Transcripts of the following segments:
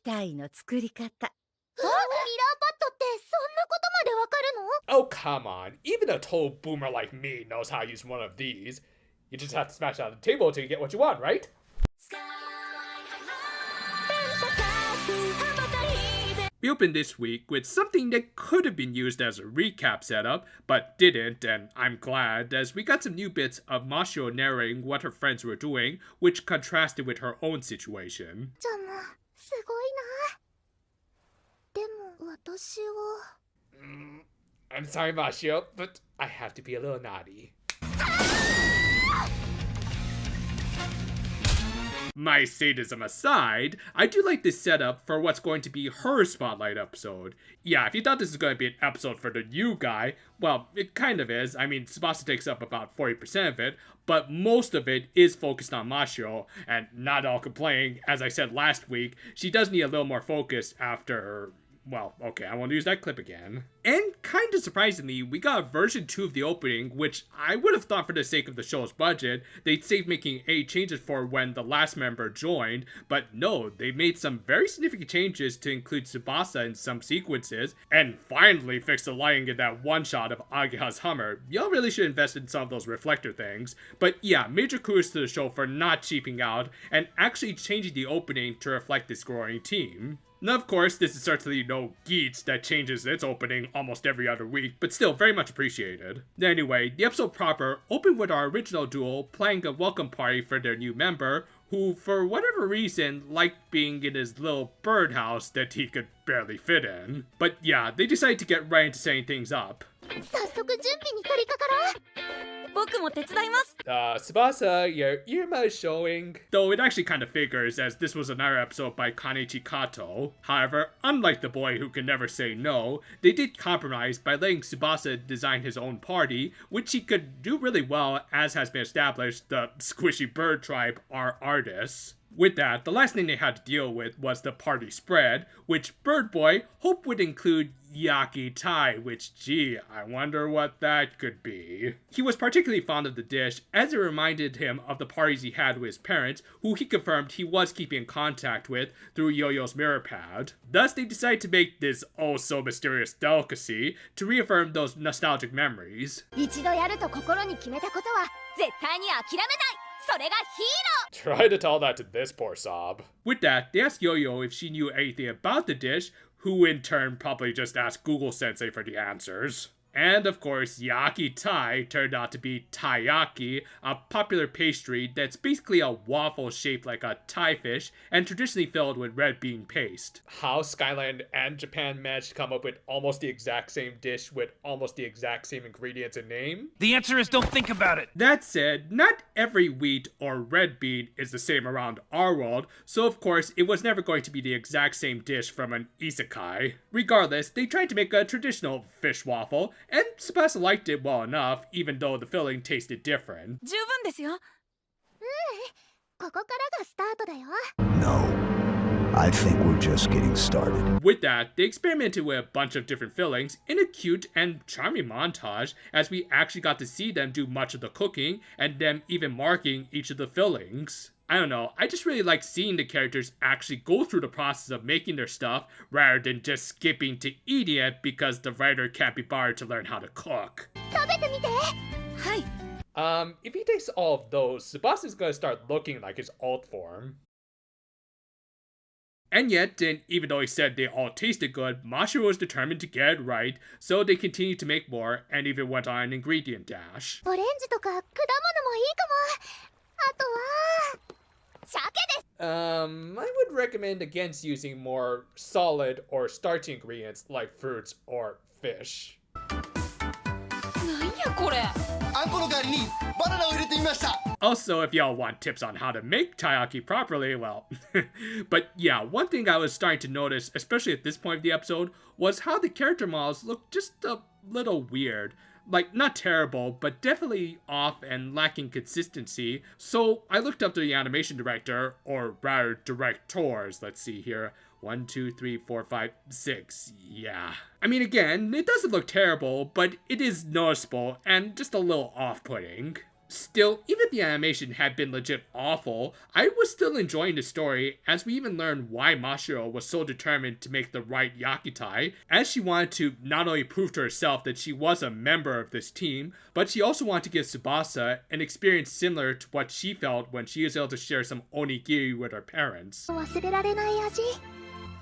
タイの作り方。ミラーパッドってそんなことまでわかるの？ Oh, come on. Even a total boomer like me knows how to use one of these. You just have to smash it on the table until you get what you want, right? We opened this week with something that could have been used as a recap setup, but didn't, and I'm glad, as we got some new bits of Mashiro narrating what her friends were doing, which contrasted with her own situation. じゃもすごいな。でも私は。I'm sorry, Mashiro, but I have to be a little naughty. My sadism aside, I do like this setup for what's going to be her spotlight episode. Yeah, if you thought this was going to be an episode for the new guy, well, it kind of is. I mean, Tsubasa takes up about 40% of it, but most of it is focused on Mashiro, and not all complaining. As I said last week, she does need a little more focus after... Well, okay, I won't use that clip again. And kinda surprisingly, we got a version 2 of the opening, which I would have thought for the sake of the show's budget, they'd save making any changes for when the last member joined, but no, they made some very significant changes to include Tsubasa in some sequences, and finally fixed the lighting in that one shot of Ageha's Hummer. Y'all really should invest in some of those reflector things. But yeah, major kudos to the show for not cheaping out, and actually changing the opening to reflect this growing team. Now, of course, this is certainly no Geats that changes its opening almost every other week, but still very much appreciated. Anyway, the episode proper opened with our original duo playing a welcome party for their new member, who, for whatever reason, liked being in his little birdhouse that he could barely fit in. But yeah, they decided to get right into setting things up. 早速準備に取り掛かろう。僕も手伝います。Tsubasa, your earma is showing. Though it actually kind of figures, as this was another episode by Kanichi Kato. However, unlike the boy who can never say no, they did compromise by letting Tsubasa design his own party, which he could do really well, as has been established, the Squishy Bird Tribe are artists. With that, the last thing they had to deal with was the party spread, which Bird Boy hoped would include Yaki Tai, which gee, I wonder what that could be. He was particularly fond of the dish, as it reminded him of the parties he had with his parents, who he confirmed he was keeping in contact with through Yo-Yo's mirror pad. Thus, they decided to make this oh-so-mysterious delicacy to reaffirm those nostalgic memories. 一度やると心に決めたことは絶対に諦めない。それがヒーロー。 Try to tell that to this poor sob. With that, they asked Yo-Yo if she knew anything about the dish, who in turn probably just asked Google Sensei for the answers. And of course, Yaki Tai turned out to be taiyaki, a popular pastry that's basically a waffle shaped like a Thai fish and traditionally filled with red bean paste. How Skyland and Japan managed to come up with almost the exact same dish with almost the exact same ingredients and name? The answer is don't think about it. That said, not every wheat or red bean is the same around our world, so of course it was never going to be the exact same dish from an isekai. Regardless, they tried to make a traditional fish waffle, and Tsubasa liked it well enough, even though the filling tasted different. 十分ですよ。ここからがスタートだよ。 No, I think we're just getting started. With that, they experimented with a bunch of different fillings in a cute and charming montage, as we actually got to see them do much of the cooking, and them even marking each of the fillings. I don't know, I just really like seeing the characters actually go through the process of making their stuff rather than just skipping to eating it because the writer can't be bothered to learn how to cook. 食べてみて。はい。If he takes all of those, Tsubasa's gonna start looking like his alt form. And yet, even though he said they all tasted good, Mashiro was determined to get it right, so they continued to make more and even went on an ingredient dash. オレンジとか果物もいいかも。あとは鮭です。I would recommend against using more solid or starchy ingredients like fruits or fish. なんやこれ。あんこの代わりにバナナを入れてみました。 Also, if y'all want tips on how to make taiyaki properly, well, but yeah, one thing I was starting to notice, especially at this point of the episode, was how the character models look just a little weird. Like, not terrible, but definitely off and lacking consistency. So I looked up the animation director, or rather directors, let's see here. 1, 2, 3, 4, 5, 6, yeah. I mean, again, it doesn't look terrible, but it is noticeable and just a little off-putting. Still, even if the animation had been legit awful, I was still enjoying the story, as we even learned why Mashiro was so determined to make the right yakitai, as she wanted to not only prove to herself that she was a member of this team, but she also wanted to give Tsubasa an experience similar to what she felt when she was able to share some onigiri with her parents. 忘れられない味。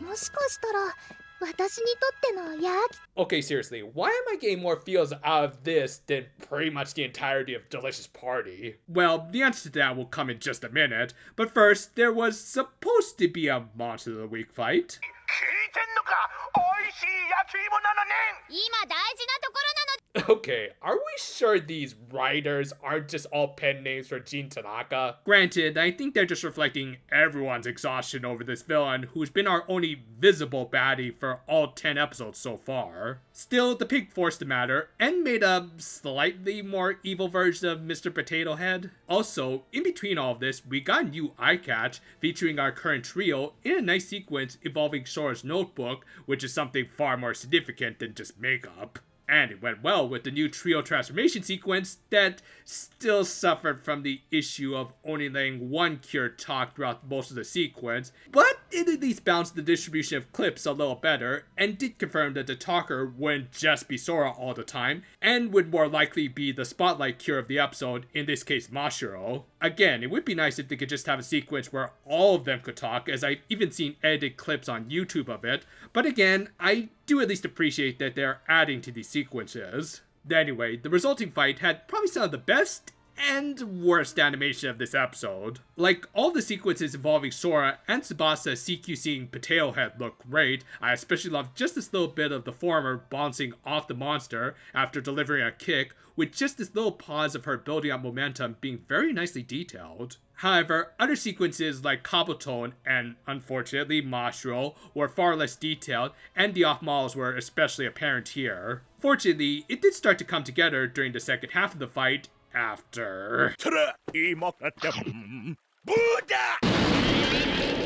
もしかしたら私にとってのヤーキ Okay, seriously, why am I getting more feels out of this than pretty much the entirety of Delicious Party? Well, the answer to that will come in just a minute, but first, there was supposed to be a Monster of the Week fight. 聞いてんのか美味しい焼き芋なのね今大事なところなの Okay, are we sure these writers aren't just all pen names for Jin Tanaka? Granted, I think they're just reflecting everyone's exhaustion over this villain who's been our only visible baddie for all 10 episodes so far. Still, the pig forced the matter and made a slightly more evil version of Mr. Potato Head. Also, in between all of this, we got a new eye catch featuring our current trio in a nice sequence involving Sora's notebook, which is something far more significant than just makeup. And it went well with the new trio transformation sequence that still suffered from the issue of only letting one cure talk throughout most of the sequence, but it at least balanced the distribution of clips a little better, and did confirm that the talker wouldn't just be Sora all the time, and would more likely be the spotlight cure of the episode, in this case Mashiro. Again, it would be nice if they could just have a sequence where all of them could talk, as I've even seen edited clips on YouTube of it, but again, I do at least appreciate that they're adding to these sequences. Anyway, the resulting fight had probably some of the best and worst animation of this episode. Like, all the sequences involving Sora and Tsubasa CQCing Potato Head look great. I especially love just this little bit of the former bouncing off the monster after delivering a kick, with just this little pause of her building up momentum being very nicely detailed. However, other sequences like Kabuton and, unfortunately, Mashiro were far less detailed, and the off-models were especially apparent here. Fortunately, it did start to come together during the second half of the fight, after...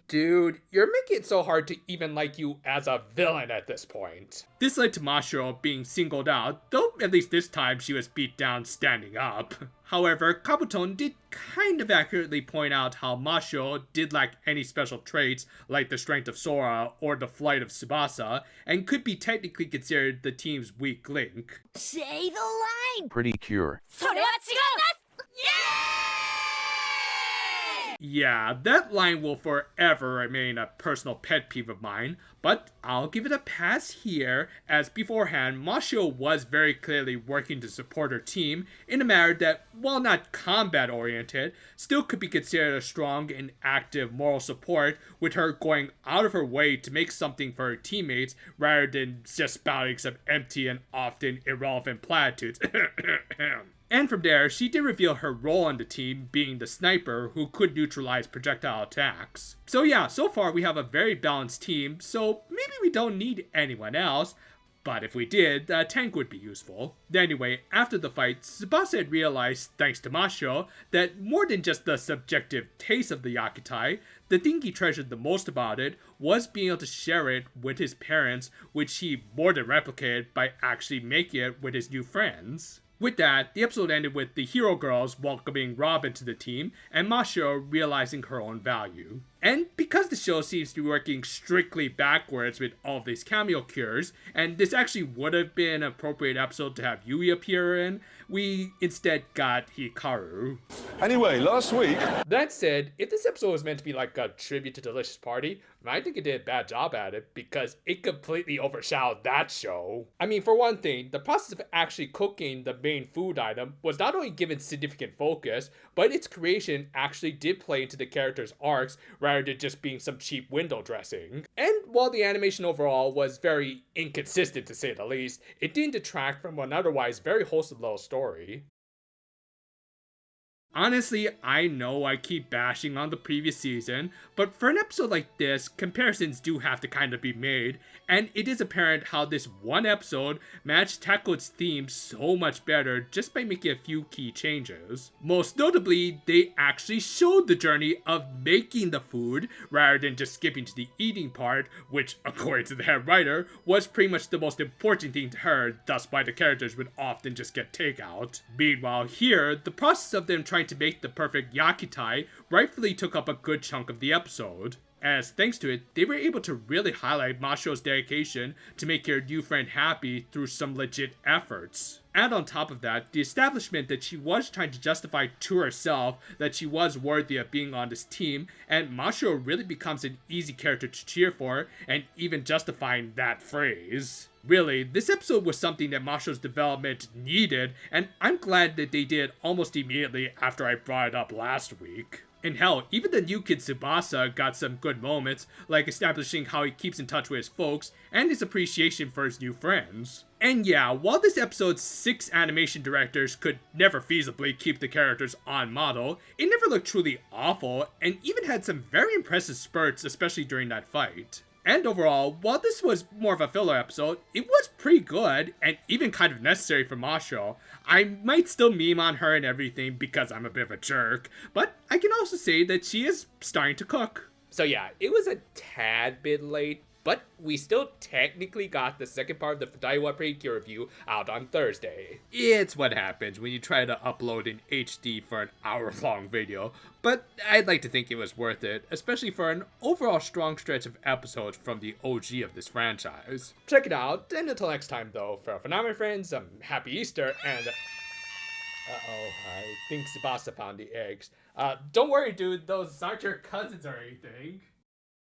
Dude, you're making it so hard to even like you as a villain at this point. This led to Mashiro being singled out, though at least this time she was beat down standing up. However, Kabuton did kind of accurately point out how Mashiro did lack any special traits like the strength of Sora or the flight of Tsubasa, and could be technically considered the team's weak link. Say the line Precure. それは違います Yeah, that line will forever remain a personal pet peeve of mine, but I'll give it a pass here, as beforehand, Mashiro was very clearly working to support her team in a manner that, while not combat-oriented, still could be considered a strong and active moral support, with her going out of her way to make something for her teammates rather than just spouting some empty and often irrelevant platitudes. And from there, she did reveal her role on the team being the sniper who could neutralize projectile attacks. So yeah, so far we have a very balanced team, so maybe we don't need anyone else, but if we did, a tank would be useful. Anyway, after the fight, Tsubasa had realized, thanks to Mashiro, that more than just the subjective taste of the yakitai, the thing he treasured the most about it was being able to share it with his parents, which he more than replicated by actually making it with his new friends. With that, the episode ended with the hero girls welcoming Robin to the team, and Mashiro realizing her own value. And because the show seems to be working strictly backwards with all of these cameo cures, and this actually would have been an appropriate episode to have Yui appear in, we instead got Hikaru. Anyway, last week That said, if this episode was meant to be like a tribute to Delicious Party, I think it did a bad job at it because it completely overshadowed that show. I mean, for one thing, the process of actually cooking the main food item was not only given significant focus, but its creation actually did play into the characters' arcs rather than just being some cheap window dressing. And while the animation overall was very inconsistent to say the least, it didn't detract from an otherwise very wholesome little story. Honestly, I know I keep bashing on the previous season, but for an episode like this, comparisons do have to kind of be made, and it is apparent how this one episode managed to tackle its theme so much better just by making a few key changes. Most notably, they actually showed the journey of making the food rather than just skipping to the eating part, which, according to the head writer, was pretty much the most important thing to her, thus why the characters would often just get takeout. Meanwhile here, the process of them trying to make the perfect yakitai rightfully took up a good chunk of the episode, as thanks to it, they were able to really highlight Mashiro's dedication to make her new friend happy through some legit efforts. And on top of that, the establishment that she was trying to justify to herself that she was worthy of being on this team, and Mashiro really becomes an easy character to cheer for, and even justifying that phrase. Really, this episode was something that Mashiro's development needed, and I'm glad that they did almost immediately after I brought it up last week. And hell, even the new kid Tsubasa got some good moments, like establishing how he keeps in touch with his folks, and his appreciation for his new friends. And yeah, while this episode's 6 animation directors could never feasibly keep the characters on model, it never looked truly awful, and even had some very impressive spurts, especially during that fight. And overall, while this was more of a filler episode, it was pretty good, and even kind of necessary for Mashiro. I might still meme on her and everything because I'm a bit of a jerk, but I can also say that she is starting to cook. So yeah, it was a tad bit late, but we still technically got the second part of the Futaiwa Precure review out on Thursday. It's what happens when you try to upload in HD for an hour-long video, but I'd like to think it was worth it, especially for an overall strong stretch of episodes from the OG of this franchise. Check it out, and until next time though, for now my friends, happy Easter, and uh-oh, I think Tsubasa found the eggs. Don't worry dude, those aren't your cousins or anything.